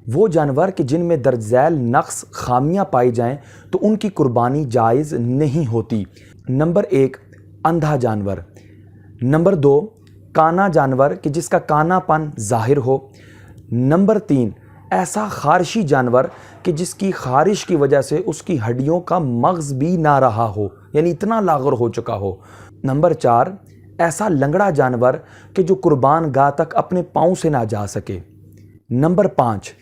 وہ جانور کہ جن میں درج ذیل نقص خامیاں پائی جائیں تو ان کی قربانی جائز نہیں ہوتی۔ نمبر 1 اندھا جانور۔ نمبر 2 کانا جانور کہ جس کا کانا پن ظاہر ہو۔ نمبر 3 ایسا خارشی جانور کہ جس کی خارش کی وجہ سے اس کی ہڈیوں کا مغز بھی نہ رہا ہو، یعنی اتنا لاغر ہو چکا ہو۔ نمبر 4 ایسا لنگڑا جانور کہ جو قربان گاہ تک اپنے پاؤں سے نہ جا سکے۔ نمبر 5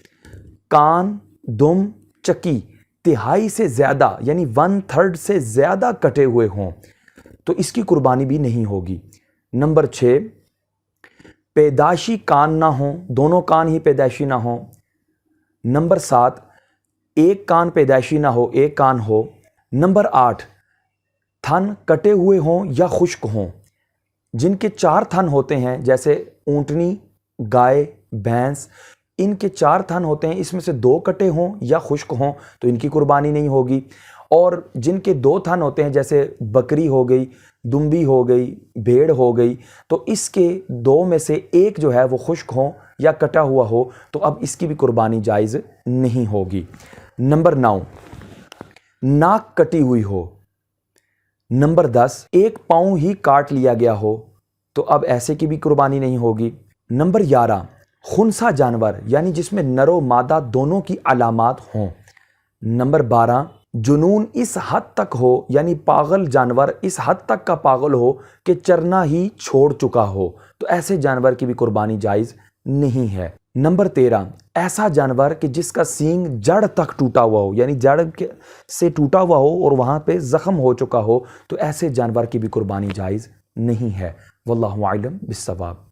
کان، دم، چکی تہائی سے زیادہ یعنی 1/3 سے زیادہ کٹے ہوئے ہوں تو اس کی قربانی بھی نہیں ہوگی۔ نمبر 6 پیدائشی کان نہ ہوں، دونوں کان ہی پیدائشی نہ ہوں۔ نمبر 7 ایک کان پیدائشی نہ ہو، ایک کان ہو۔ نمبر 8 تھن کٹے ہوئے ہوں یا خشک ہوں۔ جن کے 4 تھن ہوتے ہیں جیسے اونٹنی، گائے، بھینس، ان کے 4 تھن ہوتے ہیں، اس میں سے 2 کٹے ہوں یا خشک ہوں تو ان کی قربانی نہیں ہوگی۔ اور جن کے 2 تھن ہوتے ہیں جیسے بکری ہو گئی، دمبی ہو گئی، بھیڑ ہو گئی، تو اس کے 2 میں سے ایک جو ہے وہ خشک ہوں یا کٹا ہوا ہو تو اب اس کی بھی قربانی جائز نہیں ہوگی۔ نمبر 9 ناک کٹی ہوئی ہو۔ نمبر 10 ایک پاؤں ہی کاٹ لیا گیا ہو تو اب ایسے کی بھی قربانی نہیں ہوگی۔ نمبر 11 خنثی جانور یعنی جس میں نر و مادہ دونوں کی علامات ہوں۔ نمبر 12 جنون اس حد تک ہو یعنی پاگل جانور اس حد تک کا پاگل ہو کہ چرنا ہی چھوڑ چکا ہو تو ایسے جانور کی بھی قربانی جائز نہیں ہے۔ نمبر 13 ایسا جانور کہ جس کا سینگ جڑ تک ٹوٹا ہوا ہو یعنی جڑ سے ٹوٹا ہوا ہو اور وہاں پہ زخم ہو چکا ہو تو ایسے جانور کی بھی قربانی جائز نہیں ہے۔ واللہ اعلم بالصواب۔